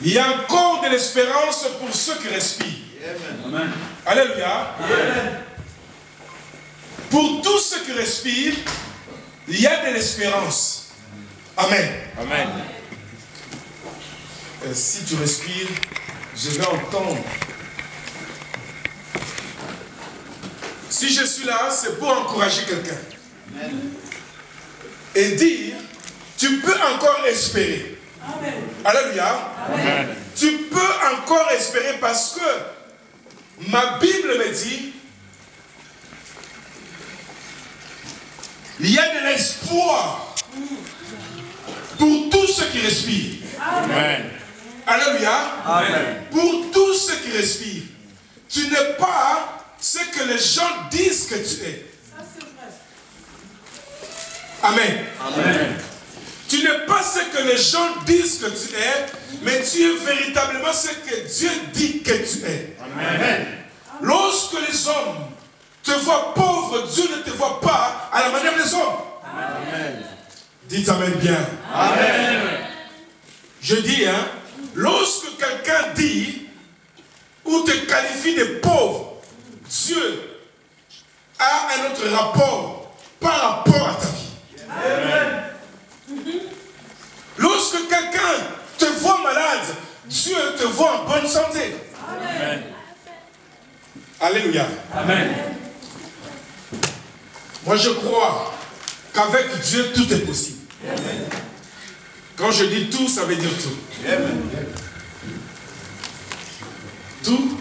Il y a encore de l'espérance pour ceux qui respirent. Amen. Alléluia. Amen. Pour tous ceux qui respirent, il y a de l'espérance. Amen. Amen. Si tu respires, je vais entendre. Si je suis là, c'est pour encourager quelqu'un. Et dire, tu peux encore espérer. Amen. Alléluia. Amen. Tu peux encore espérer parce que ma Bible me dit, il y a de l'espoir pour tous ceux qui respirent. Amen. Alléluia. Amen. Pour tous ceux qui respirent. Tu n'es pas ce que les gens disent que tu es. Ça, c'est vrai. Amen. Amen. Tu n'es pas ce que les gens disent que tu es, mais tu es véritablement ce que Dieu dit que tu es. Amen. Lorsque les hommes te voient pauvre, Dieu ne te voit pas à la manière des hommes. Amen. Dites Amen bien. Amen. Je dis, hein, lorsque quelqu'un dit ou te qualifie de pauvre, Dieu a un autre rapport par rapport à ta vie. Amen. Lorsque quelqu'un te voit malade, Dieu te voit en bonne santé. Amen. Alléluia. Amen. Moi je crois qu'avec Dieu tout est possible. Amen. Quand je dis tout, ça veut dire tout. Amen. Tout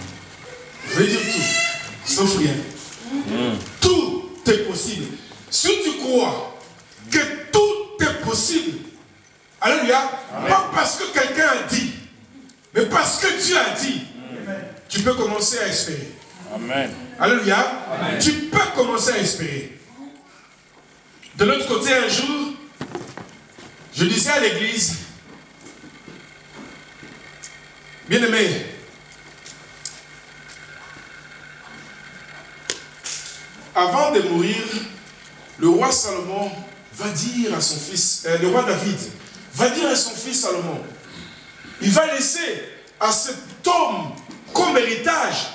veut dire tout, sauf rien. Tout est possible. Si tu crois que tout est possible, alléluia, pas parce que quelqu'un a dit, mais parce que Dieu a dit, tu peux commencer à espérer. Amen. Alléluia. Amen. Tu peux commencer à espérer. De l'autre côté, un jour, je disais à l'église, bien-aimé, avant de mourir, le roi Salomon va dire à son fils, le roi David, va dire à son fils Salomon, il va laisser à cet homme comme héritage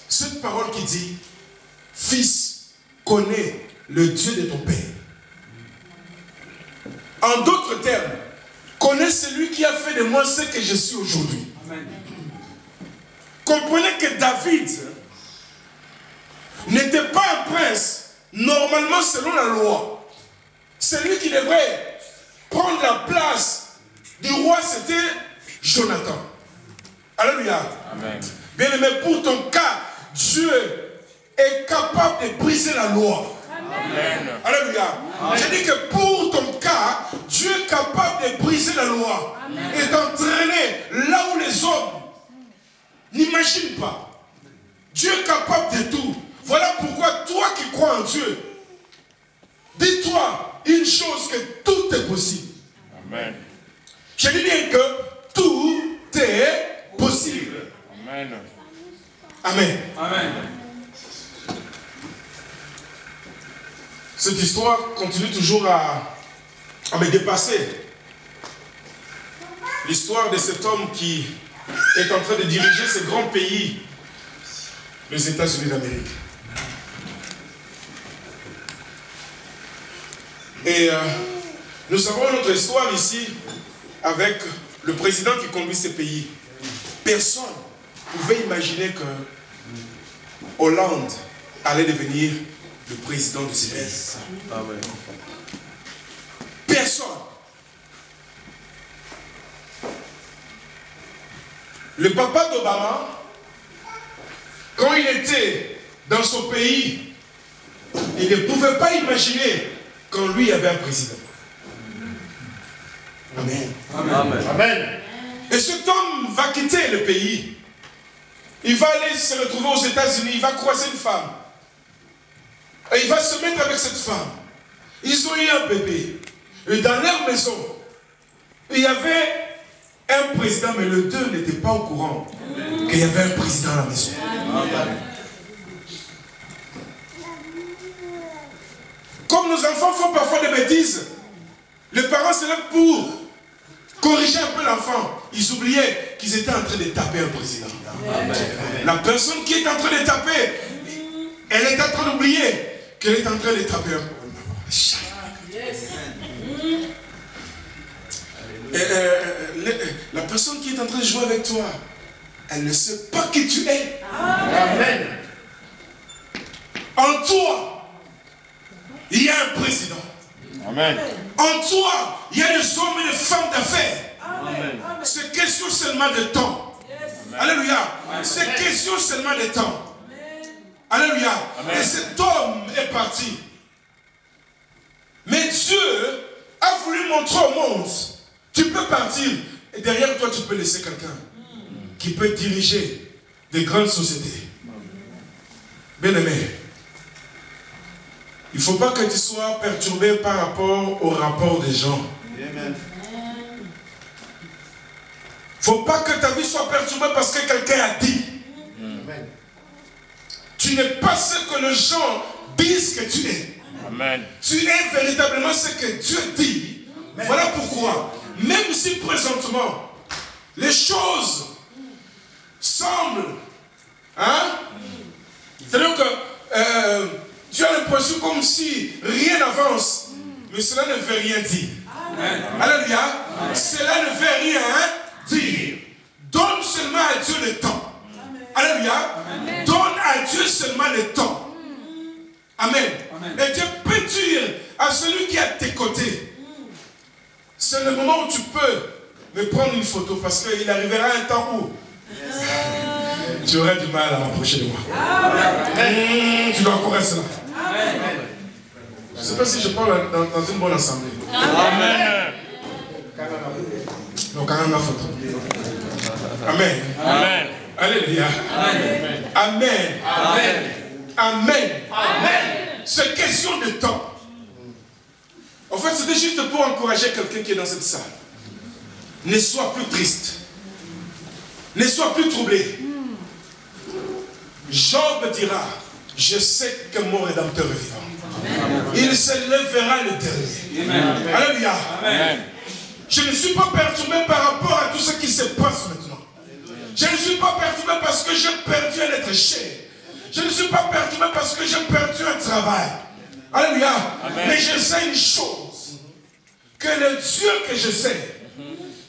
cette parole qui dit, fils, connais le Dieu de ton père. En d'autres termes, connais celui qui a fait de moi ce que je suis aujourd'hui. Comprenez que David n'était pas un prince normalement selon la loi. Celui qui devrait prendre la place du roi, c'était Jonathan. Alléluia. Bien aimé, pour ton cas, Dieu est capable de briser la loi. Amen. Alléluia. Je dis que pour ton cas, Dieu est capable de briser la loi. Amen. Et d'entraîner là où les hommes n'imaginent pas. Dieu est capable de tout. Voilà pourquoi toi qui crois en Dieu, dis-toi une chose, que tout est possible. Amen. Je dis bien que tout est possible. Amen. Amen. Amen. Cette histoire continue toujours à me dépasser. L'histoire de cet homme qui est en train de diriger ce grand pays, les États-Unis d'Amérique. Et nous avons notre histoire ici avec le président qui conduit ce pays. Personne ne pouvait imaginer que Hollande allait devenir le président de ce pays. Personne. Le papa d'Obama, quand il était dans son pays, il ne pouvait pas imaginer quand lui il y avait un président. Amen. Amen. Amen. Et cet homme va quitter le pays. Il va aller se retrouver aux États-Unis, il va croiser une femme. Et il va se mettre avec cette femme. Ils ont eu un bébé. Et dans leur maison, il y avait un président, mais les deux n'étaient pas au courant qu'il y avait un président à la maison. Comme nos enfants font parfois des bêtises, les parents se lèvent pour corriger un peu l'enfant. Ils oubliaient qu'ils étaient en train de taper un président. La personne qui est en train de taper, elle est en train d'oublier qu'elle est en train de taper un la personne qui est en train de jouer avec toi, elle ne sait pas qui tu es. Amen. En toi, il y a un président. Amen. En toi, il y a des hommes et des femmes d'affaires. C'est question seulement de temps. Alléluia. C'est question seulement de temps. Alléluia. Et cet homme est parti. Mais Dieu a voulu montrer au monde, tu peux partir et derrière toi tu peux laisser quelqu'un qui peut diriger des grandes sociétés. Bien-aimé, il ne faut pas que tu sois perturbé par rapport au rapport des gens. Il ne faut pas que ta vie soit perturbée parce que quelqu'un a dit. Amen. Tu n'es pas ce que les gens disent que tu es. Amen. Tu es véritablement ce que Dieu dit. Amen. Voilà pourquoi, même si présentement, les choses semblent, c'est-à-dire que tu as l'impression comme si rien n'avance, mais cela ne veut rien dire. Amen. Alléluia. Amen. Cela ne veut rien dire. Donne seulement à Dieu le temps. Amen. Alléluia. Amen. Donne à Dieu seulement le temps. Amen. Amen. Et Dieu peut dire à celui qui est à tes côtés, c'est le moment où tu peux me prendre une photo parce qu'il arrivera un temps où tu auras du mal à m'approcher de moi. Tu dois encore être là. Je ne sais pas si je parle dans une bonne assemblée. Amen. Donc, quand même la photo. Amen. Amen. Alléluia. Amen. Amen. Amen. Amen. Amen. C'est question de temps. En fait, c'était juste pour encourager quelqu'un qui est dans cette salle. Ne sois plus triste. Ne sois plus troublé. Job dira, je sais que mon Rédempteur est vivant. Amen. Il se lèvera le dernier. Amen. Alléluia. Amen. Je ne suis pas perturbé par rapport à tout ce qui se passe maintenant. Je ne suis pas perturbé parce que j'ai perdu un être cher. Je ne suis pas perturbé parce que j'ai perdu un travail. Alléluia. Amen. Mais je sais une chose. Que le Dieu que je sais,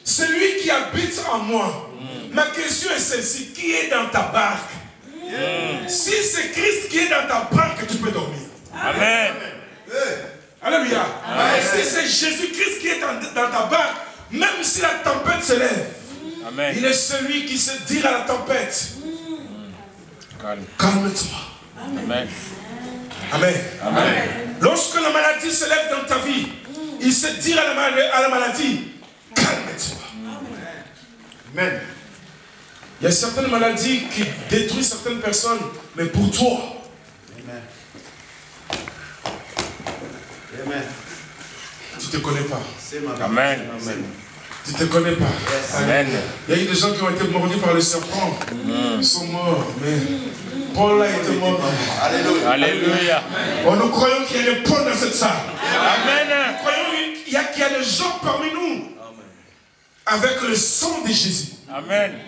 c'est lui qui habite en moi. Ma question est celle-ci. Qui est dans ta barque? Si c'est Christ qui est dans ta barque, tu peux dormir. Amen. Alléluia. Amen. Si c'est Jésus-Christ qui est dans ta barque, même si la tempête se lève, amen, il est celui qui se dit à la tempête, calme-toi. Amen. Amen. Amen. Lorsque la maladie se lève dans ta vie, il se dit à la maladie, calme-toi. Amen. Il y a certaines maladies qui détruisent certaines personnes, mais pour toi. Amen. Amen. Tu ne te connais pas. Amen. Amen. Tu ne te connais pas. Yes. Amen. Il y a eu des gens qui ont été mordus par le serpent. Ils sont morts, mais Paul a été mort. Alléluia. Alléluia. Oh, nous croyons qu'il y a des Paul dans cette salle. Amen. Nous croyons qu'il y a des gens parmi nous avec le sang de Jésus. Amen.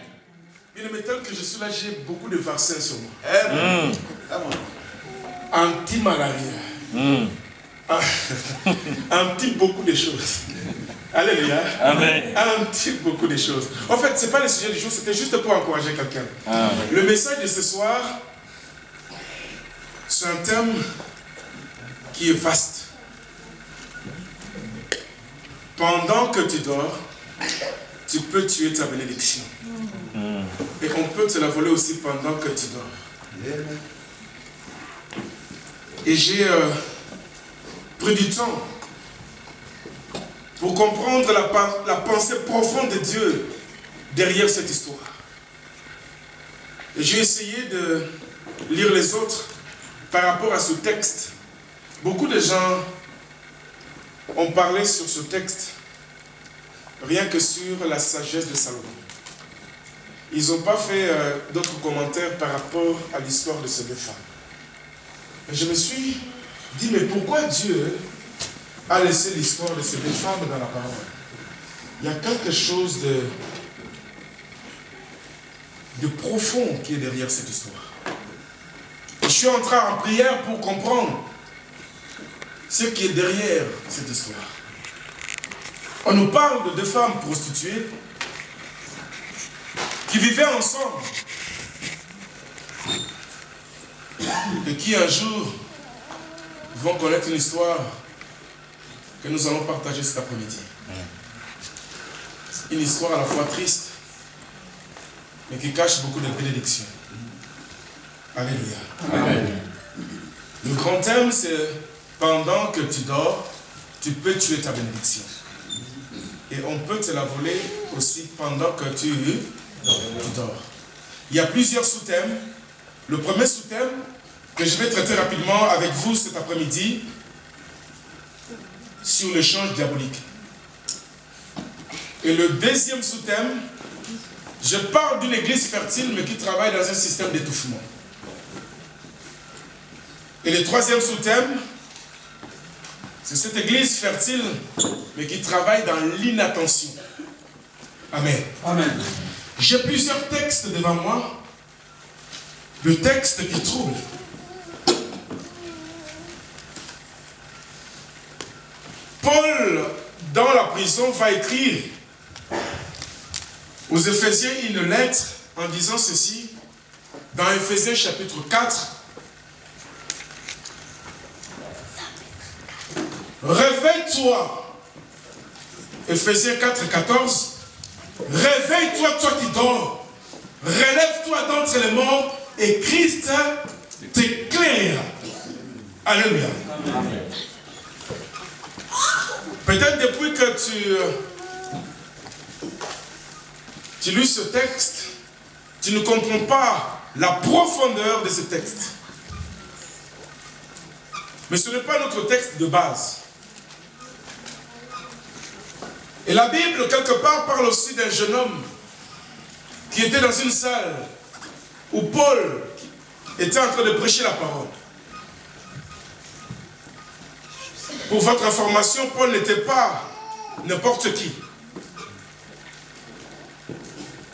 Il me tel que je suis là, j'ai beaucoup de vaccins sur moi. Anti-malaria. Anti beaucoup de choses. Alléluia. Amen. Anti beaucoup de choses. En fait, ce n'est pas le sujet du jour, c'était juste pour encourager quelqu'un. Le message de ce soir, c'est un thème qui est vaste. Pendant que tu dors, tu peux tuer ta bénédiction. Et on peut te la voler aussi pendant que tu dors. Et j'ai pris du temps pour comprendre la pensée profonde de Dieu derrière cette histoire. Et j'ai essayé de lire les autres par rapport à ce texte. Beaucoup de gens ont parlé sur ce texte rien que sur la sagesse de Salomon. Ils n'ont pas fait d'autres commentaires par rapport à l'histoire de ces deux femmes. Et je me suis dit, mais pourquoi Dieu a laissé l'histoire de ces deux femmes dans la parole? Il y a quelque chose de profond qui est derrière cette histoire. Et je suis entré en prière pour comprendre ce qui est derrière cette histoire. On nous parle de deux femmes prostituées qui vivaient ensemble et qui un jour vont connaître une histoire que nous allons partager cet après-midi. Une histoire à la fois triste, mais qui cache beaucoup de bénédictions. Alléluia. Amen. Le grand thème, c'est pendant que tu dors, tu peux tuer ta bénédiction. Et on peut te la voler aussi pendant que tu dors. Il y a plusieurs sous-thèmes. Le premier sous-thème que je vais traiter rapidement avec vous cet après-midi, sur l'échange diabolique. Et le deuxième sous-thème, je parle d'une église fertile mais qui travaille dans un système d'étouffement. Et le troisième sous-thème, c'est cette église fertile mais qui travaille dans l'inattention. Amen. Amen. J'ai plusieurs textes devant moi. Le texte qui trouble. Paul, dans la prison, va écrire aux Éphésiens une lettre en disant ceci, dans Éphésiens chapitre 4. Réveille-toi, Éphésiens 4, 14. Réveille-toi, toi qui dors. Relève-toi d'entre les morts et Christ t'éclaire. Alléluia. Amen. Peut-être depuis que tu lis ce texte, tu ne comprends pas la profondeur de ce texte. Mais ce n'est pas notre texte de base. Et la Bible, quelque part, parle aussi d'un jeune homme qui était dans une salle où Paul était en train de prêcher la parole. Pour votre information, Paul n'était pas n'importe qui.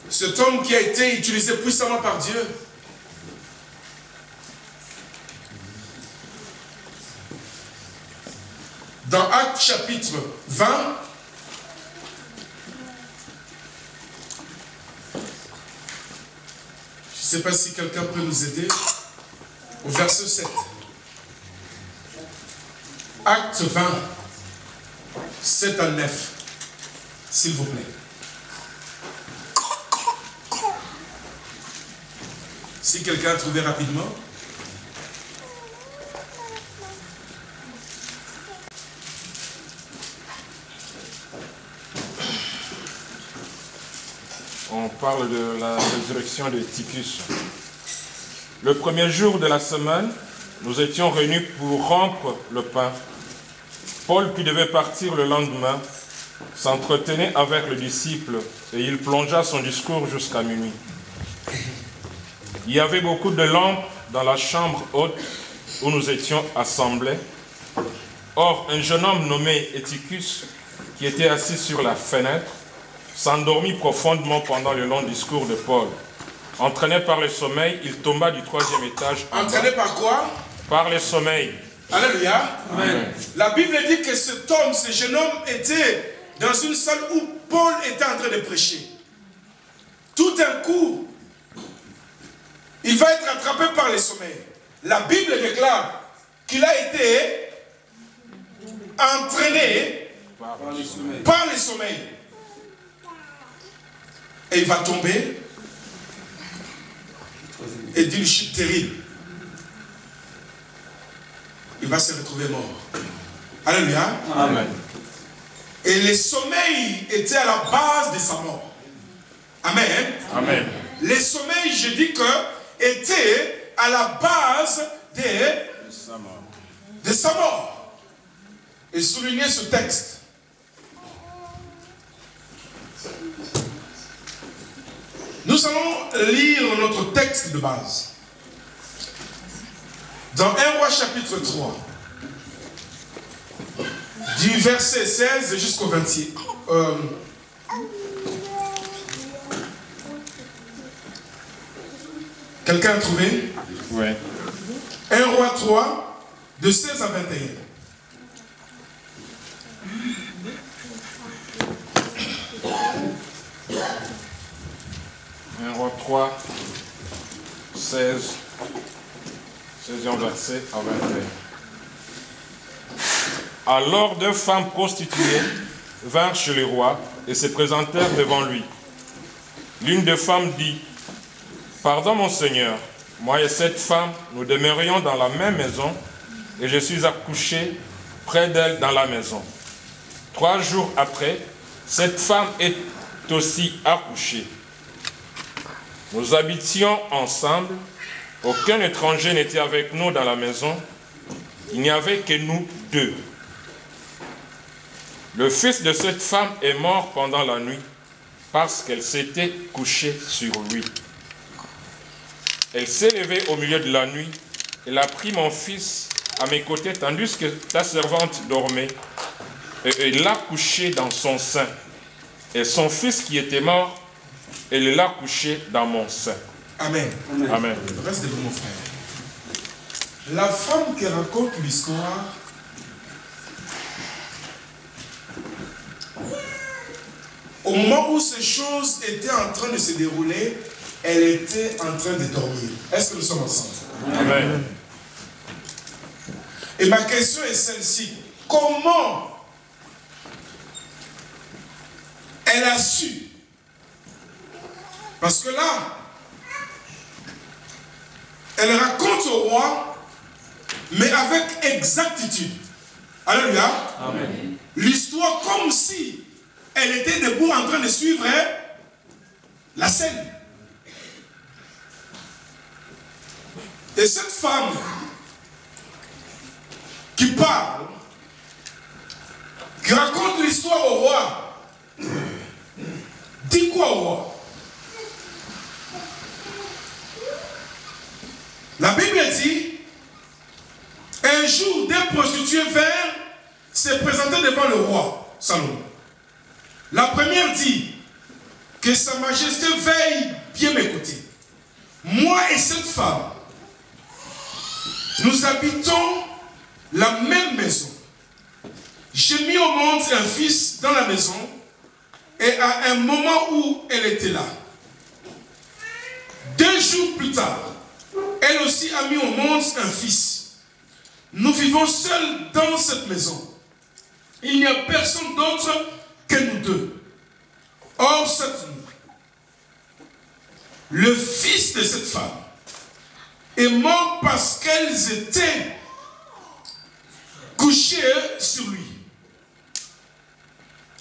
Cet homme qui a été utilisé puissamment par Dieu. Dans Actes chapitre 20, je ne sais pas si quelqu'un peut nous aider, au verset 7. Acte 20, 7 à 9, s'il vous plaît. Si quelqu'un a trouvé rapidement. On parle de la résurrection de Tychus. Le premier jour de la semaine, nous étions réunis pour rompre le pain. Paul, qui devait partir le lendemain, s'entretenait avec le disciple et il plongea son discours jusqu'à minuit. Il y avait beaucoup de lampes dans la chambre haute où nous étions assemblés. Or, un jeune homme nommé Eutychus, qui était assis sur la fenêtre, s'endormit profondément pendant le long discours de Paul. Entraîné par le sommeil, il tomba du 3e étage. Entraîné par quoi? Par le sommeil. Alléluia. Amen. La Bible dit que cet homme, ce jeune homme, était dans une salle où Paul était en train de prêcher. Tout d'un coup, il va être attrapé par le sommeil. La Bible déclare qu'il a été entraîné par le sommeil. Et il va tomber et d'une chute terrible. Il va se retrouver mort. Alléluia. Amen. Et le sommeil était à la base de sa mort. Amen. Amen. Le sommeil, je dis que, était à la base de sa mort. Et soulignez ce texte. Nous allons lire notre texte de base. Dans 1 Roi chapitre 3, du verset 16 jusqu'au 26. Quelqu'un a trouvé? Oui. 1 Roi 3, de 16 à 21. 1 Roi 3, 16e verset à 21. Alors 2 femmes prostituées vinrent chez le roi et se présentèrent devant lui. L'une des femmes dit, « Pardon mon Seigneur, moi et cette femme, nous demeurions dans la même maison et je suis accouché près d'elle dans la maison. 3 jours après, cette femme est aussi accouchée. Nous habitions ensemble, aucun étranger n'était avec nous dans la maison, il n'y avait que nous 2. Le fils de cette femme est mort pendant la nuit parce qu'elle s'était couchée sur lui. Elle s'est levée au milieu de la nuit, elle a pris mon fils à mes côtés tandis que ta servante dormait et elle l'a couché dans son sein. Et son fils qui était mort, elle l'a couché dans mon sein. » Amen. Amen. Reste debout, mon frère. La femme qui raconte l'histoire au moment où ces choses étaient en train de se dérouler, elle était en train de dormir. Est-ce que nous sommes ensemble? Amen. Et ma question est celle-ci. Comment elle a su? Parce que là, elle raconte au roi, mais avec exactitude. Alléluia. Amen. L'histoire comme si elle était debout en train de suivre la scène. Et cette femme qui parle, qui raconte l'histoire au roi, dit quoi au roi? La Bible dit, un jour, des prostituées vinrent se présenter devant le roi Salomon. La première dit, que sa majesté veille bien m'écouter. Moi et cette femme, nous habitons la même maison. J'ai mis au monde un fils dans la maison et à un moment où elle était là, 2 jours plus tard, elle aussi a mis au monde un fils. Nous vivons seuls dans cette maison. Il n'y a personne d'autre que nous 2. Or, cette nuit, le fils de cette femme est mort parce qu'elles étaient couchées sur lui.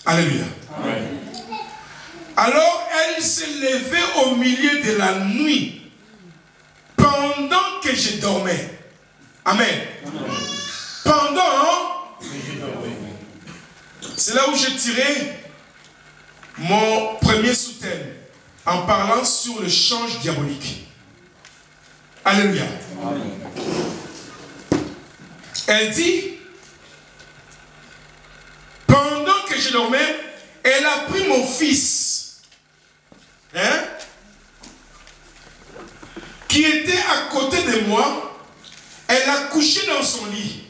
Alléluia. Amen. Alors, elle s'est levée au milieu de la nuit pendant que je dormais. Amen. Amen. Pendant que je dormais. C'est là où j'ai tiré mon premier sous-thème en parlant sur le change diabolique. Alléluia. Amen. Elle dit, pendant que je dormais, elle a pris mon fils, qui était à côté de moi, elle l'a couché dans son lit,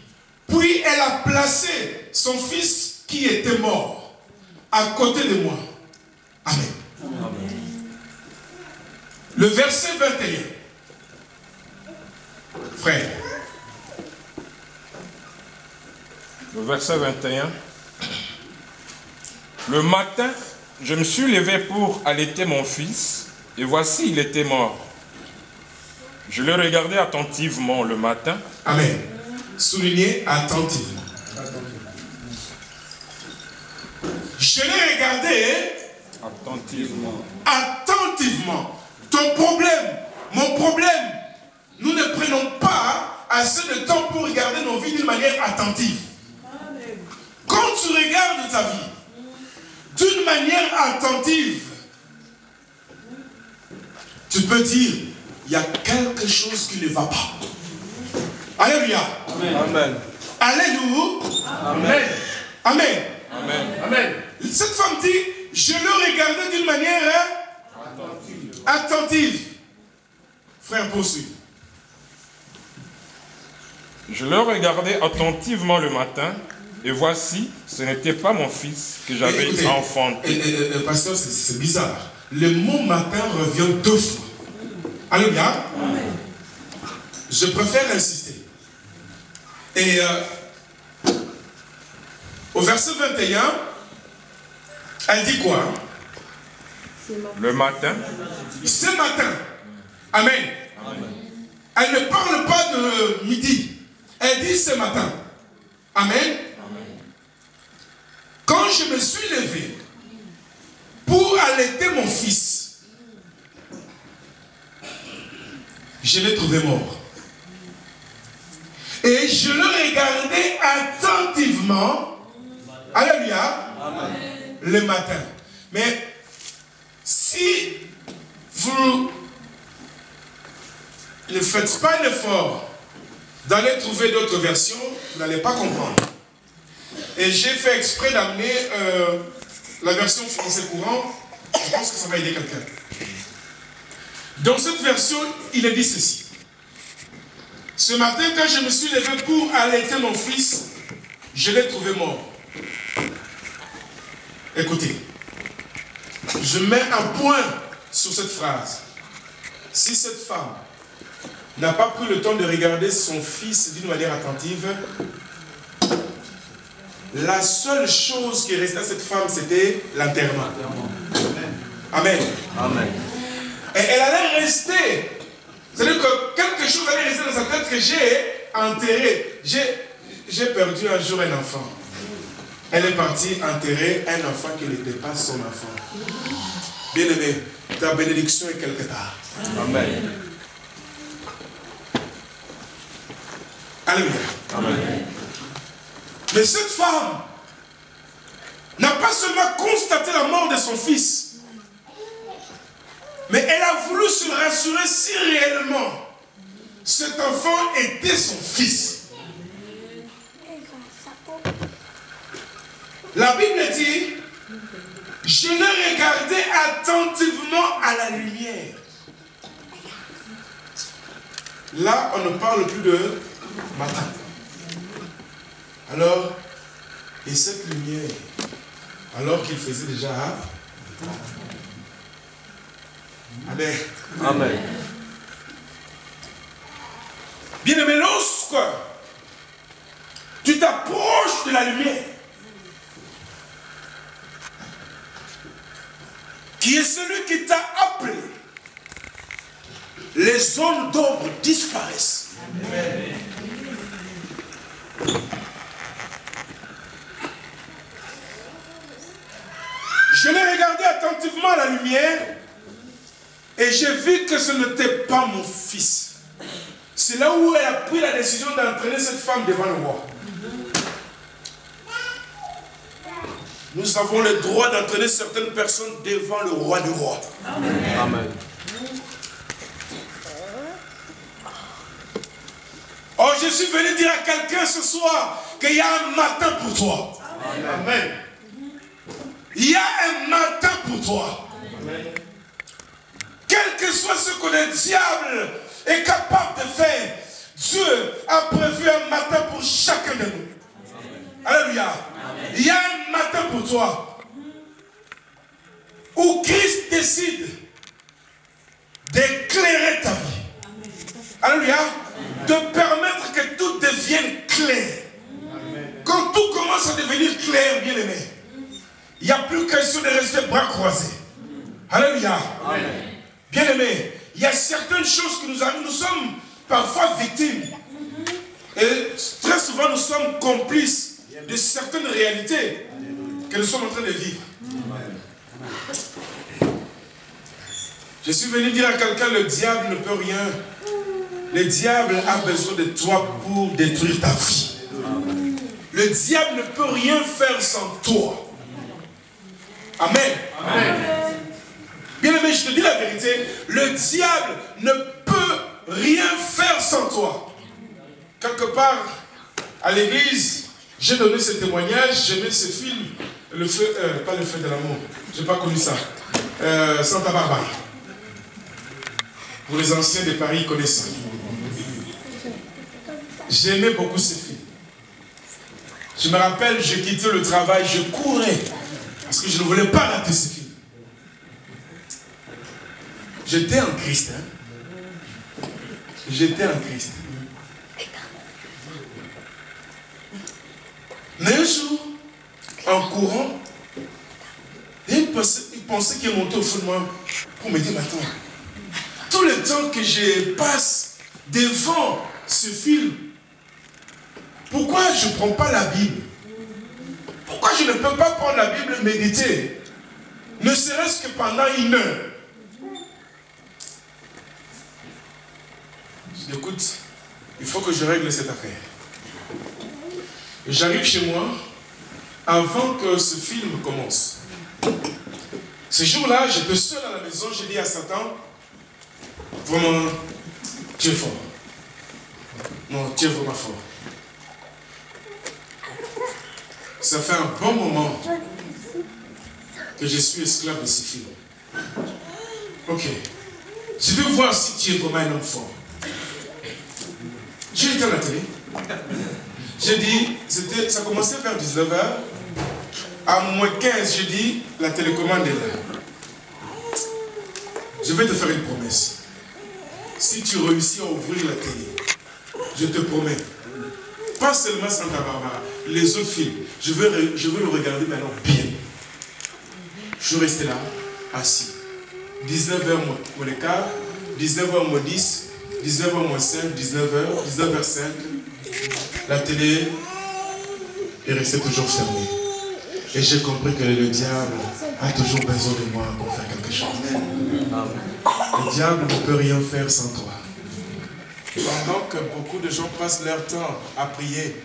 puis elle a placé son fils qui était mort à côté de moi. Amen. Amen. Le verset 21. Frère. Le verset 21. Le matin, je me suis levé pour allaiter mon fils, et voici, il était mort. Je le regardais attentivement le matin. Amen. Soulignez attentivement. Je l'ai regardé attentivement. Attentivement. Ton problème, mon problème, nous ne prenons pas assez de temps pour regarder nos vies d'une manière attentive. Amen. Quand tu regardes ta vie d'une manière attentive, tu peux dire, il y a quelque chose qui ne va pas. Alléluia. Amen. Amen. Alléluia. Amen. Amen. Amen. Amen. Cette femme dit, je le regardais d'une manière attentive. Frère, poursuis. Je le regardais attentivement le matin, et voici, ce n'était pas mon fils que j'avais enfanté. Pasteur, c'est bizarre. Le mot matin revient 2 fois. Alléluia. Je préfère insister. Et au verset 21, elle dit quoi? Le matin. Ce matin. Amen. Amen. Elle ne parle pas de midi. Elle dit ce matin. Amen. Amen. Quand je me suis levé pour allaiter mon fils, je l'ai trouvé mort. Et je le regardais attentivement. Alléluia. Amen. Le matin. Mais si vous ne faites pas l'effort d'aller trouver d'autres versions, vous n'allez pas comprendre. Et j'ai fait exprès d'amener la version français courant. Je pense que ça va aider quelqu'un. Dans cette version, il est dit ceci. Ce matin, quand je me suis levé pour allaiter mon fils, je l'ai trouvé mort. Écoutez, je mets un point sur cette phrase. Si cette femme n'a pas pris le temps de regarder son fils d'une manière attentive, la seule chose qui restait à cette femme, c'était l'enterrement. Amen. Amen. Et elle allait rester. C'est-à-dire que quelque chose allait rester dans sa tête que j'ai enterré. J'ai perdu un jour un enfant. Elle est partie enterrer un enfant qui n'était pas son enfant. Bien-aimé, ta bénédiction est quelque part. Amen. Alléluia. Amen. Mais cette femme n'a pas seulement constaté la mort de son fils, mais elle a voulu se rassurer si réellement cet enfant était son fils. La Bible dit, je le regardais attentivement à la lumière. Là, on ne parle plus de matin. Alors, et cette lumière, alors qu'il faisait déjà... Amen. Amen. Bien-aimé, lorsque tu t'approches de la lumière, qui est celui qui t'a appelé, les zones d'ombre disparaissent. Amen. Je l'ai regardé attentivement à la lumière et j'ai vu que ce n'était pas mon fils. C'est là où elle a pris la décision d'entraîner cette femme devant le roi. Nous avons le droit d'entraîner certaines personnes devant le roi du roi. Amen. Amen. Oh, je suis venu dire à quelqu'un ce soir qu'il y a un matin pour toi. Amen. Amen. Il y a un matin pour toi. Amen. Quel que soit ce que le diable est capable de faire, Dieu a prévu un matin pour chacun de nous. Amen. Alléluia. Amen. Il y a un matin pour toi où Christ décide d'éclairer ta vie. Amen. Alléluia. De permettre que tout devienne clair. Amen. Quand tout commence à devenir clair, bien aimé, il n'y a plus question de rester bras croisés. Alléluia. Bien aimé, il y a certaines choses que nous arrivent, nous sommes parfois victimes. Et très souvent nous sommes complices de certaines réalités que nous sommes en train de vivre. Je suis venu dire à quelqu'un, le diable ne peut rien. Le diable a besoin de toi pour détruire ta vie. Le diable ne peut rien faire sans toi. Amen. Amen. Bien aimé, je te dis la vérité, le diable ne peut rien faire sans toi. Quelque part, à l'église, j'ai donné ce témoignage, j'ai mis ce film, le feu, pas le feu de l'amour, je n'ai pas connu ça, Santa Barbara. Pour les anciens de Paris, ils connaissent ça. J'aimais beaucoup ce film. Je me rappelle, je quittais le travail, je courais. Parce que je ne voulais pas rater ce film. J'étais en Christ. Hein? J'étais en Christ. Mais un jour, en courant, il pensait qu'il est monté au fond de moi pour me dire, mais attends, tout le temps que je passe devant ce film, pourquoi je ne prends pas la Bible? Pourquoi je ne peux pas prendre la Bible et méditer? Ne serait-ce que pendant 1 heure. Je dis, écoute, il faut que je règle cette affaire. J'arrive chez moi avant que ce film commence. Ce jour-là, j'étais seul à la maison, j'ai dit à Satan, vraiment, tu es fort. Non, tu es vraiment fort. Ça fait un bon moment que je suis esclave de ce film. Ok. Je vais voir si tu es vraiment un homme fort. J'ai été à la télé. J'ai dit, ça commençait vers 19h. À moins 15, j'ai dit, la télécommande est là. Je vais te faire une promesse. Si tu réussis à ouvrir la télé, je te promets, pas seulement Santa Barbara, les autres films, je veux le regarder maintenant bien. Je suis resté là, assis. 19h moins le quart, 19h moins 10, 19h moins 5, 19h, 19h05. La télé est restée toujours fermée. Et j'ai compris que le diable a toujours besoin de moi pour faire quelque chose. Le diable ne peut rien faire sans toi. Pendant que beaucoup de gens passent leur temps à prier,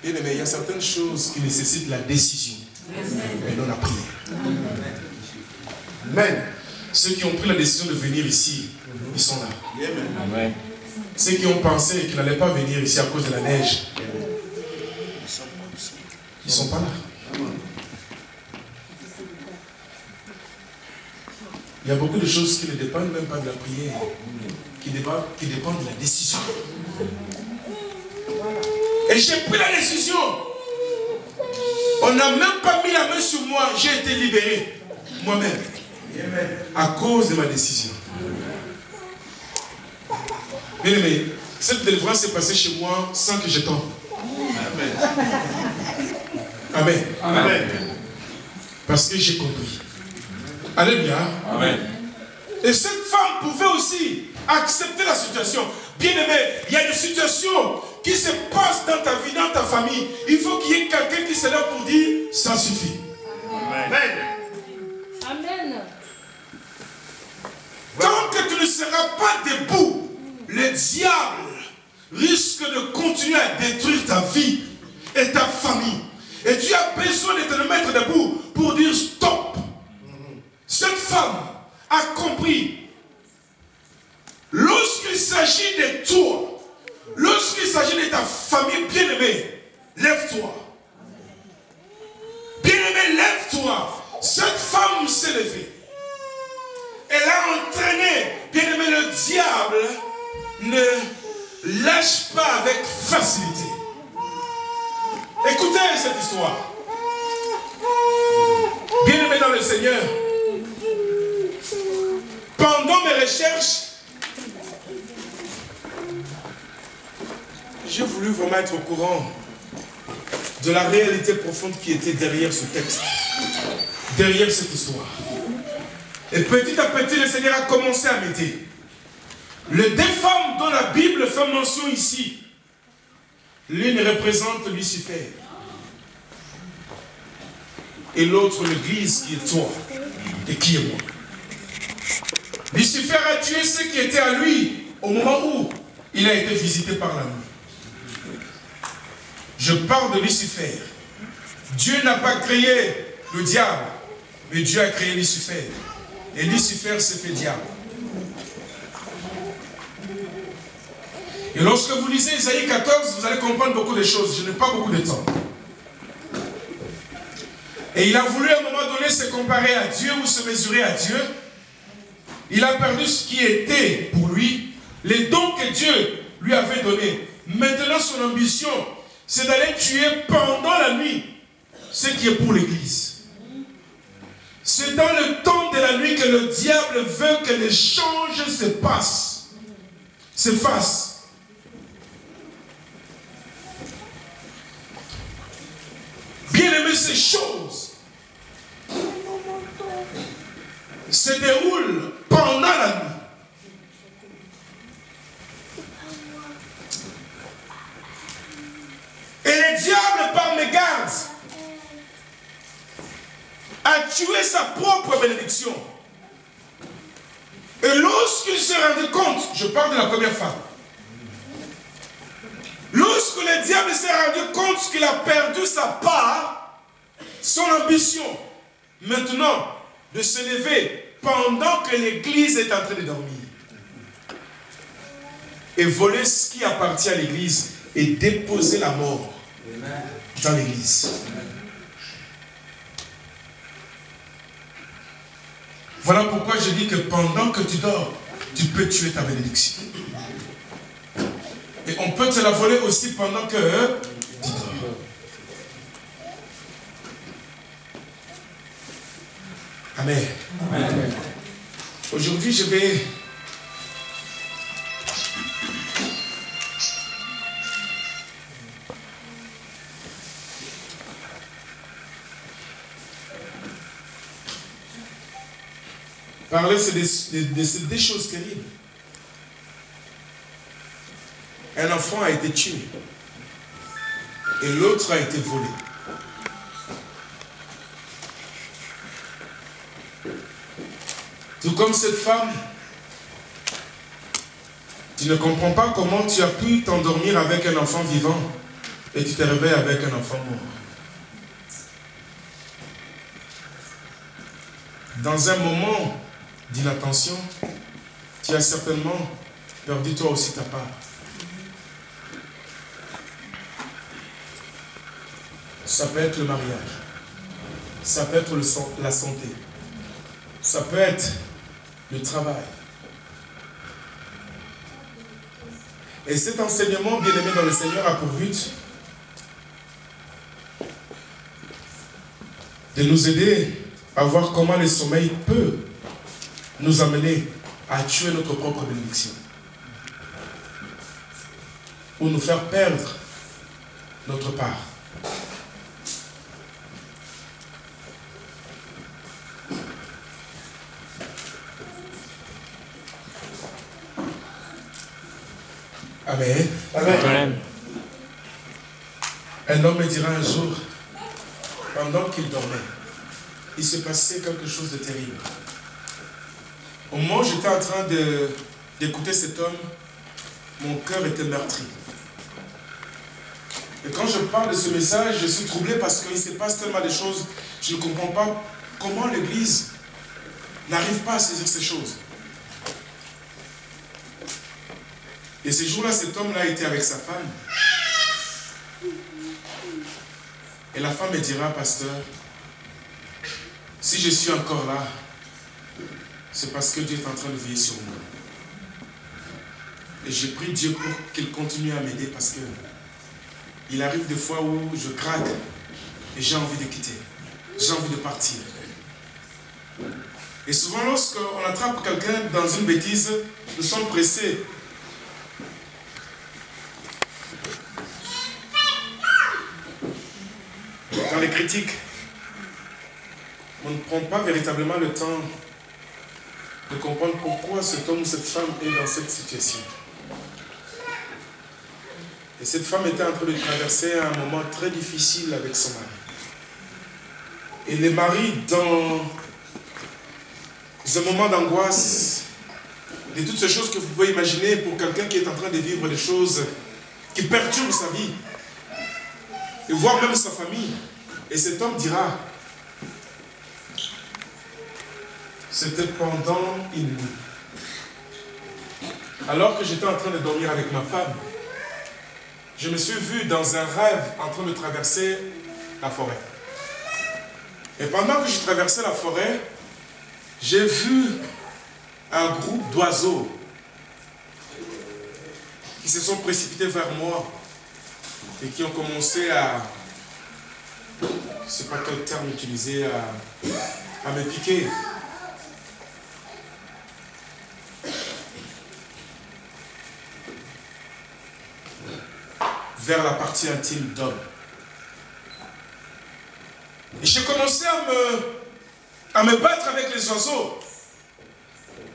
bien aimé, il y a certaines choses qui nécessitent la décision. Et non la prière. Amen. Ceux qui ont pris la décision de venir ici, ils sont là. Amen. Ceux qui ont pensé qu'ils n'allaient pas venir ici à cause de la neige, ils ne sont pas là. Il y a beaucoup de choses qui ne dépendent même pas de la prière, qui dépendent de la décision. Et j'ai pris la décision. On n'a même pas mis la main sur moi, j'ai été libéré moi-même à cause de ma décision. Bien aimé, cette délivrance s'est passée chez moi sans que je tombe. Amen. Amen. Parce que j'ai compris. Alléluia. Amen. Et cette femme pouvait aussi accepter la situation. Bien aimé, il y a des situations qui se passent dans ta vie, dans ta famille. Il faut qu'il y ait quelqu'un qui se lève pour dire, ça suffit. Amen. Amen. Tant que tu ne seras pas debout, le diable risque de continuer à détruire ta vie et ta famille. Et tu as besoin de te mettre debout pour dire stop. Cette femme a compris. Lorsqu'il s'agit de toi, lorsqu'il s'agit de ta famille, bien-aimée, lève-toi. Bien-aimé, lève-toi. Cette femme s'est levée. Elle a entraîné, bien-aimé, le diable ne lâche pas avec facilité. Écoutez cette histoire. Bien-aimé dans le Seigneur, pendant mes recherches, j'ai voulu vraiment être au courant de la réalité profonde qui était derrière ce texte, derrière cette histoire. Et petit à petit, le Seigneur a commencé à m'aider. Les deux femmes dont la Bible fait mention ici, l'une représente Lucifer et l'autre l'église qui est toi et qui est moi. Lucifer a tué ceux qui étaient à lui au moment où il a été visité par la nuit. Je parle de Lucifer. Dieu n'a pas créé le diable, mais Dieu a créé Lucifer. Et Lucifer s'est fait diable. Et lorsque vous lisez Isaïe 14, vous allez comprendre beaucoup de choses. Je n'ai pas beaucoup de temps. Et il a voulu à un moment donné se comparer à Dieu ou se mesurer à Dieu. Il a perdu ce qui était pour lui, les dons que Dieu lui avait donnés. Maintenant, son ambition, c'est d'aller tuer pendant la nuit ce qui est pour l'Église. C'est dans le temps de la nuit que le diable veut que l'échange se fasse. Bien aimé, ces choses se déroulent pendant la nuit. Et le diable, par mégarde, a tué sa propre bénédiction. Et lorsqu'il s'est rendu compte, je parle de la première femme, lorsque le diable s'est rendu compte qu'il a perdu sa part, son ambition, maintenant, de se lever pendant que l'église est en train de dormir, et voler ce qui appartient à l'église et déposer la mort dans l'église. Voilà pourquoi je dis que pendant que tu dors, tu peux tuer ta bénédiction. Et on peut te la voler aussi pendant que tu dors. Amen. Amen. Aujourd'hui, je vais parler de des choses terribles. Un enfant a été tué et l'autre a été volé. Tout comme cette femme, tu ne comprends pas comment tu as pu t'endormir avec un enfant vivant et tu te réveilles avec un enfant mort. Dans un moment d'inattention, tu as certainement perdu toi aussi ta part. Ça peut être le mariage, ça peut être la santé, ça peut être le travail. Et cet enseignement, bien aimé dans le Seigneur, a pour but de nous aider à voir comment le sommeil peut nous amener à tuer notre propre bénédiction ou nous faire perdre notre part. Amen. Amen. Un homme me dira un jour, pendant qu'il dormait, il se passait quelque chose de terrible. Au moment où j'étais en train d'écouter cet homme, mon cœur était meurtri. Et quand je parle de ce message, je suis troublé parce qu'il se passe tellement de choses. Je ne comprends pas comment l'Église n'arrive pas à saisir ces choses. Et ce jour-là, cet homme-là était avec sa femme. Et la femme me dira, pasteur, si je suis encore là, c'est parce que Dieu est en train de veiller sur moi. Et j'ai prié Dieu pour qu'il continue à m'aider parce que il arrive des fois où je craque et j'ai envie de quitter. J'ai envie de partir. Et souvent, lorsqu'on attrape quelqu'un dans une bêtise, nous sommes pressés. Dans les critiques, on ne prend pas véritablement le temps de comprendre pourquoi cet homme ou cette femme est dans cette situation. Et cette femme était en train de traverser un moment très difficile avec son mari. Et le mari, dans un moment d'angoisse, de toutes ces choses que vous pouvez imaginer pour quelqu'un qui est en train de vivre des choses qui perturbent sa vie, et voire même sa famille. Et cet homme dira, c'était pendant une nuit. Alors que j'étais en train de dormir avec ma femme, je me suis vu dans un rêve en train de traverser la forêt. Et pendant que je traversais la forêt, j'ai vu un groupe d'oiseaux qui se sont précipités vers moi et qui ont commencé à, je ne sais pas quel terme utiliser, à me piquer. Vers la partie intime d'homme. Et j'ai commencé à me battre avec les oiseaux.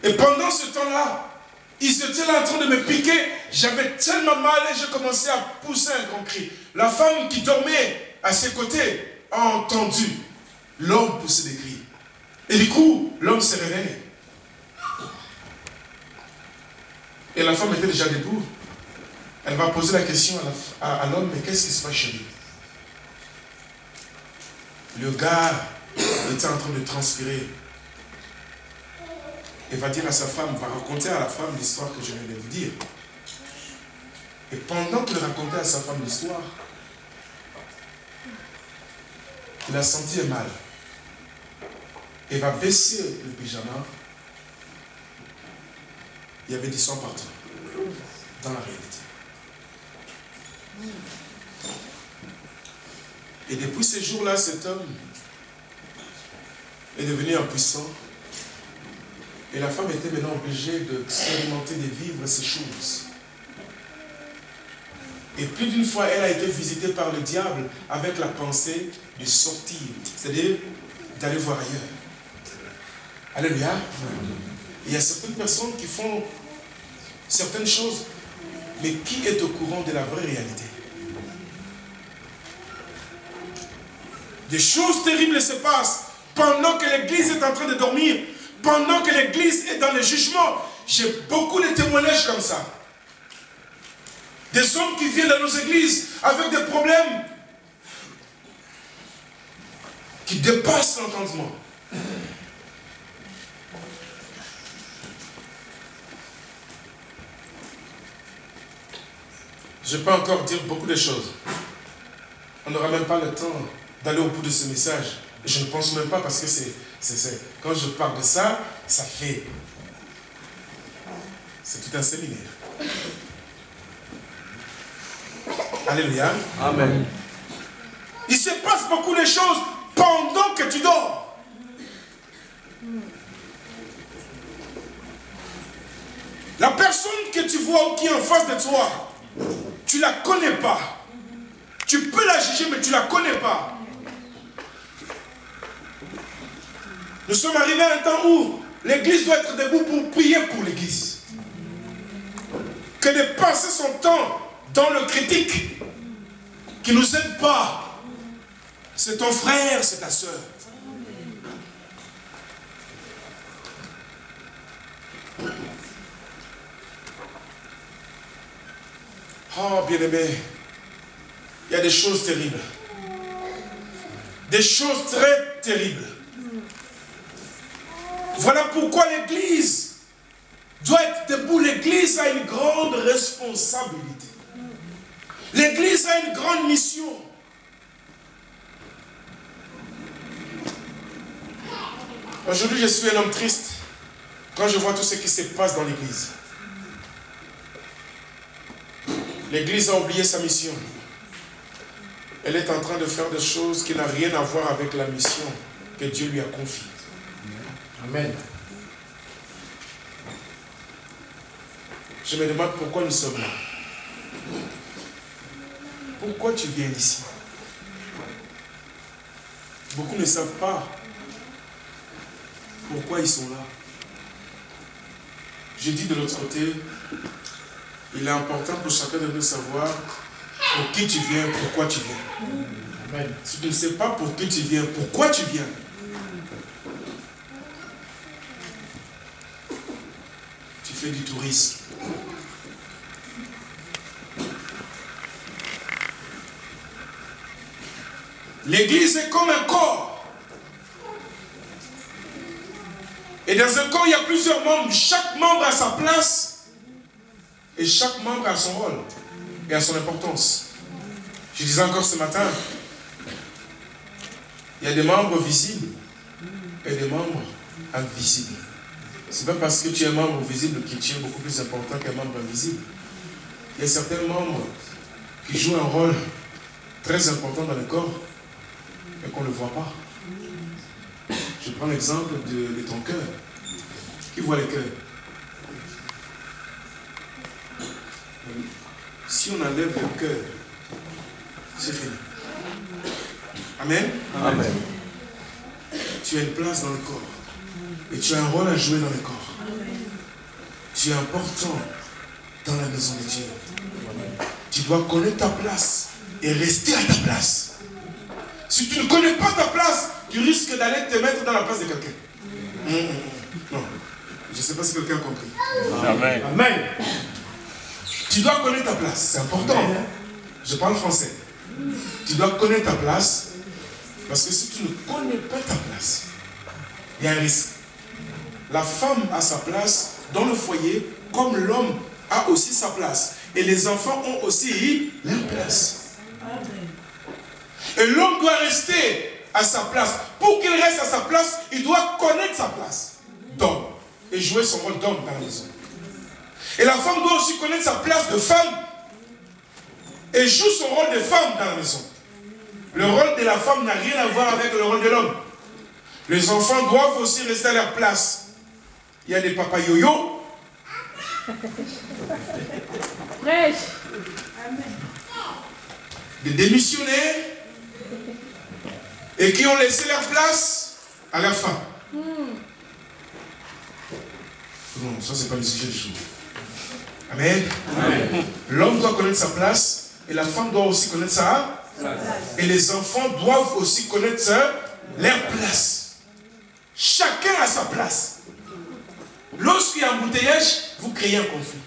Et pendant ce temps-là, ils étaient là en train de me piquer. J'avais tellement mal et j'ai commencé à pousser un grand cri. La femme qui dormait à ses côtés a entendu l'homme pousser des cris. Et du coup, l'homme s'est réveillé. Et la femme était déjà debout. Elle va poser la question à l'homme, mais qu'est-ce qui se passe chez lui? Le gars était en train de transpirer. Il va dire à sa femme, va raconter à la femme l'histoire que je viens de vous dire. Et pendant qu'il racontait à sa femme l'histoire, il a senti un mal. Il va baisser le pyjama. Il y avait du sang partout, dans la réalité. Et depuis ces jours-là, cet homme est devenu impuissant. Et la femme était maintenant obligée d'expérimenter, de vivre ces choses. Et plus d'une fois, elle a été visitée par le diable avec la pensée de sortir, c'est-à-dire d'aller voir ailleurs. Alléluia. Il y a certaines personnes qui font certaines choses, mais qui est au courant de la vraie réalité? Des choses terribles se passent pendant que l'église est en train de dormir, pendant que l'église est dans le jugement. J'ai beaucoup de témoignages comme ça. Des hommes qui viennent dans nos églises avec des problèmes qui dépassent l'entendement. Je peux encore dire beaucoup de choses. On n'aura même pas le temps d'aller au bout de ce message. Et je ne pense même pas parce que quand je parle de ça, c'est tout un séminaire. Alléluia. Amen. Il se passe beaucoup de choses pendant que tu dors. La personne que tu vois ou qui est en face de toi, tu ne la connais pas. Tu peux la juger, mais tu ne la connais pas. Nous sommes arrivés à un temps où l'église doit être debout pour prier pour l'église. Que de passer son temps dans le critique qui ne nous aide pas. C'est ton frère, c'est ta soeur. Oh, bien-aimé, il y a des choses terribles. Des choses très terribles. Voilà pourquoi l'église doit être debout. L'église a une grande responsabilité. L'église a une grande mission. Aujourd'hui, je suis un homme triste quand je vois tout ce qui se passe dans l'église. L'église a oublié sa mission. Elle est en train de faire des choses qui n'ont rien à voir avec la mission que Dieu lui a confiée. Amen. Je me demande pourquoi nous sommes là. Pourquoi tu viens ici? Beaucoup ne savent pas pourquoi ils sont là. Je dis de l'autre côté, il est important pour chacun de nous savoir pour qui tu viens, pourquoi tu viens. Amen. Si tu ne sais pas pour qui tu viens, pourquoi tu viens, tu fais du tourisme. L'église est comme un corps. Et dans un corps, il y a plusieurs membres. Chaque membre a sa place. Et chaque membre a son rôle. Et a son importance. Je disais encore ce matin, il y a des membres visibles et des membres invisibles. Ce n'est pas parce que tu es un membre visible que tu es beaucoup plus important qu'un membre invisible. Il y a certains membres qui jouent un rôle très important dans le corps, mais qu'on ne voit pas. Je prends l'exemple de ton cœur. Qui voit le cœur? Si on enlève le cœur, c'est fini. Amen. Amen. Tu as une place dans le corps. Et tu as un rôle à jouer dans le corps. Tu es important dans la maison de Dieu. Tu dois connaître ta place et rester à ta place. Si tu ne connais pas ta place, tu risques d'aller te mettre dans la place de quelqu'un. Non. Je ne sais pas si quelqu'un a compris. Amen. Amen. Tu dois connaître ta place. C'est important. Je parle français. Tu dois connaître ta place. Parce que si tu ne connais pas ta place, il y a un risque. La femme a sa place dans le foyer, comme l'homme a aussi sa place. Et les enfants ont aussi leur place. Et l'homme doit rester à sa place. Pour qu'il reste à sa place, il doit connaître sa place d'homme et jouer son rôle d'homme dans la maison. Et la femme doit aussi connaître sa place de femme et joue son rôle de femme dans la maison. Le rôle de la femme n'a rien à voir avec le rôle de l'homme. Les enfants doivent aussi rester à leur place. Il y a des papas yo-yo. Prêche. Des démissionnaires. Et qui ont laissé leur place à la femme. Non, ça c'est pas le sujet du jour. Amen. Amen. L'homme doit connaître sa place et la femme doit aussi connaître sa place. Et les enfants doivent aussi connaître leur place. Chacun a sa place. Lorsqu'il y a un embouteillage, vous créez un conflit.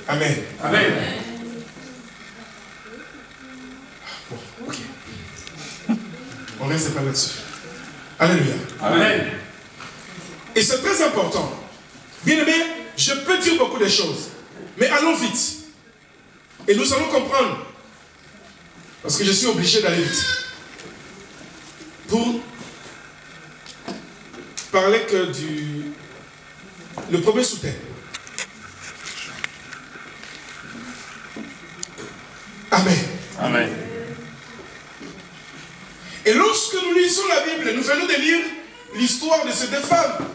Amen. Amen. Bon, ok. On ne reste pas là-dessus. Alléluia. Amen. Et c'est très important. Bien aimé, je peux dire beaucoup de choses. Mais allons vite. Et nous allons comprendre. Parce que je suis obligé d'aller vite. Pour parler que le premier sous-thème. Amen. Amen. Et lorsque nous lisons la Bible, nous venons de lire l'histoire de ces deux femmes.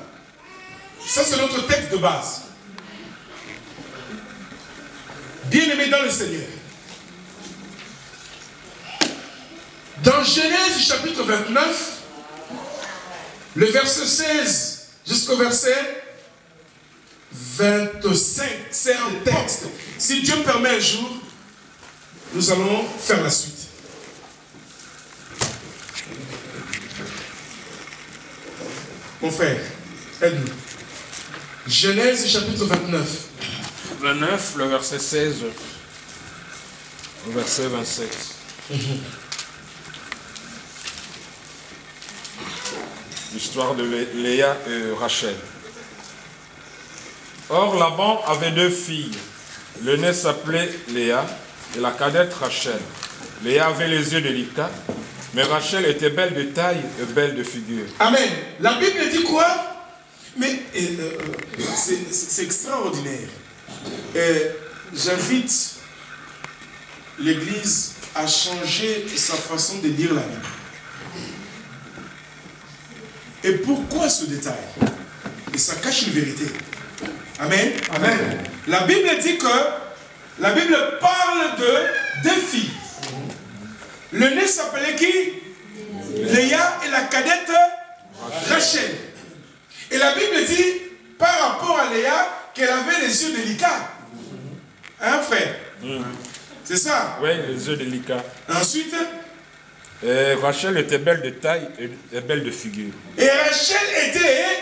Ça, c'est notre texte de base. Bien-aimés dans le Seigneur. Dans Genèse chapitre 29, le verset 16 jusqu'au verset 25, c'est un texte. Si Dieu me permet un jour, nous allons faire la suite. Mon frère, aide-nous. Genèse chapitre 29. 29, le verset 16 au verset 27. L'histoire de Léa et Rachel. Or, Laban avait deux filles. L'aînée s'appelait Léa et la cadette Rachel. Léa avait les yeux délicats, mais Rachel était belle de taille et belle de figure. Amen. La Bible dit quoi? Mais c'est extraordinaire. J'invite l'Église à changer sa façon de lire la Bible. Et pourquoi ce détail? Et ça cache une vérité. Amen. Amen. La Bible dit que la Bible parle de deux filles. L'aînée s'appelait qui? Léa et la cadette Rachel. Et la Bible dit par rapport à Léa qu'elle avait les yeux délicats. Hein, frère? C'est ça? Oui, les yeux délicats. Ensuite, et Rachel était belle de taille et belle de figure. Et Rachel était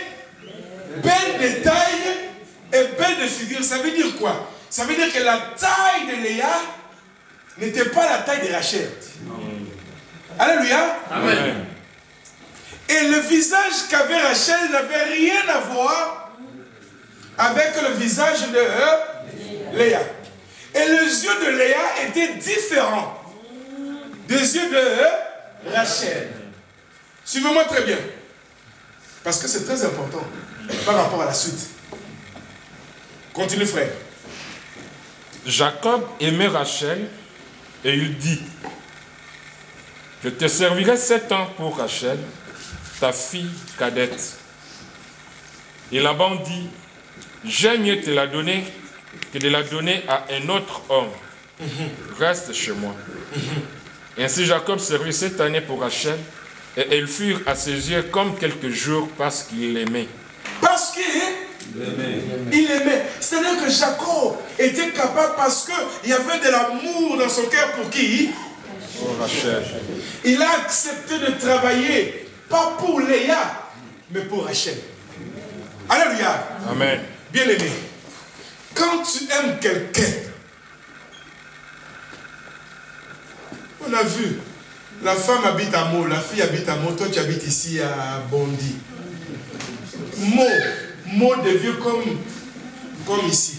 belle de taille et belle de figure. Ça veut dire quoi? Ça veut dire que la taille de Léa n'était pas la taille de Rachel. Alléluia. Amen. Et le visage qu'avait Rachel n'avait rien à voir avec le visage de Léa. Et les yeux de Léa étaient différents des yeux de Rachel. Suivez-moi très bien. Parce que c'est très important par rapport à la suite. Continue, frère. Jacob aimait Rachel et il dit, je te servirai 7 ans pour Rachel, ta fille cadette. Et Laban dit, j'aime mieux te la donner que de la donner à un autre homme. Reste chez moi. Ainsi Jacob servit 7 années pour Rachel, et elles furent à ses yeux comme quelques jours parce qu'il l'aimait. Parce qu'il aimait. C'est-à-dire que Jacob était capable parce qu'il y avait de l'amour dans son cœur pour qui? Pour Rachel. Il a accepté de travailler, pas pour Léa, mais pour Rachel. Alléluia. Amen. Bien aimé, quand tu aimes quelqu'un, on a vu, la femme habite à Meaux, la fille habite à Meaux, toi tu habites ici à Bondy. Meaux devient comme ici.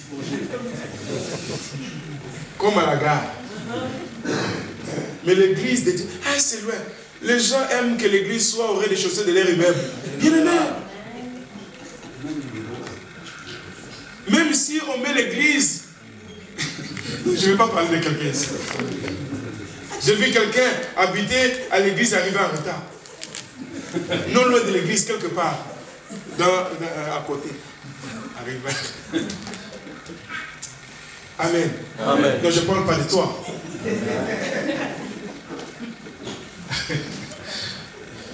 Comme à la gare. Mais l'église de Dieu, c'est loin. Les gens aiment que l'église soit au rez-de-chaussée de leur immeuble. Bien aimé. Même si on met l'église, je ne vais pas parler de quelqu'un ici. J'ai vu quelqu'un habiter à l'église et arriver en retard. Non loin de l'église, quelque part. À côté. Arriver. Amen. Amen. Non, je ne parle pas de toi.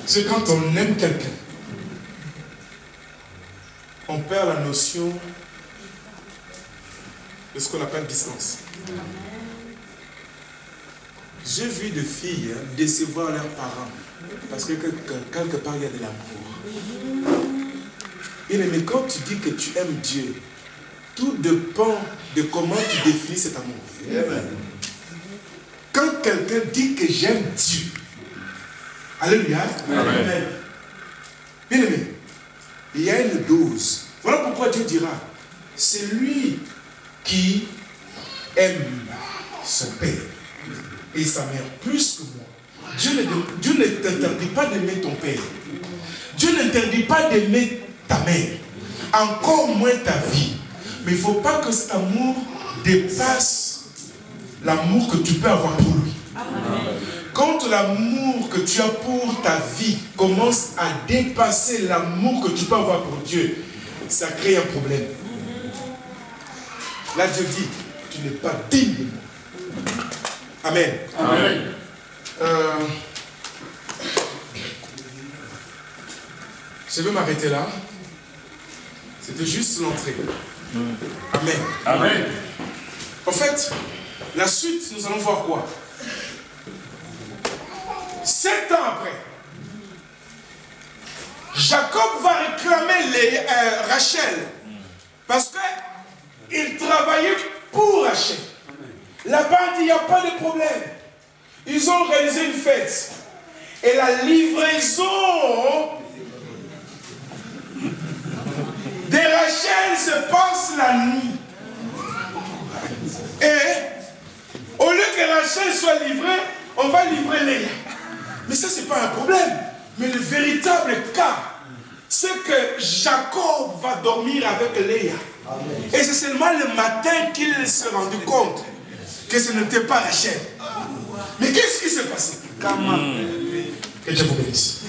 C'est quand on aime quelqu'un, on perd la notion de ce qu'on appelle distance. J'ai vu des filles décevoir leurs parents parce que quelque part il y a de l'amour. Mais quand tu dis que tu aimes Dieu, tout dépend de comment tu définis cet amour. Quand quelqu'un dit que j'aime Dieu, alléluia, amen. Bien aimé, il y a une dose. Voilà pourquoi Dieu dira, c'est lui qui aime son père et sa mère plus que moi. Dieu ne t'interdit pas d'aimer ton père. Dieu n'interdit pas d'aimer ta mère. Encore moins ta vie. Mais il ne faut pas que cet amour dépasse l'amour que tu peux avoir pour lui. Quand l'amour que tu as pour ta vie commence à dépasser l'amour que tu peux avoir pour Dieu, ça crée un problème. Là, Dieu dit, tu n'es pas digne de moi. Amen. Amen. Je vais m'arrêter là. C'était juste l'entrée. Amen. Amen. En fait, la suite, nous allons voir quoi? 7 ans après, Jacob va réclamer Rachel parce qu'il travaillait pour Rachel. Là-bas, il n'y a pas de problème. Ils ont réalisé une fête. Et la livraison de Rachel se passe la nuit. Et au lieu que Rachel soit livrée, on va livrer Léa. Mais ça, ce n'est pas un problème. Mais le véritable cas, c'est que Jacob va dormir avec Léa. Et c'est seulement le matin qu'il s'est rendu compte que ce n'était pas Rachel. Mais qu'est-ce qui s'est passé? Que Dieu vous bénisse.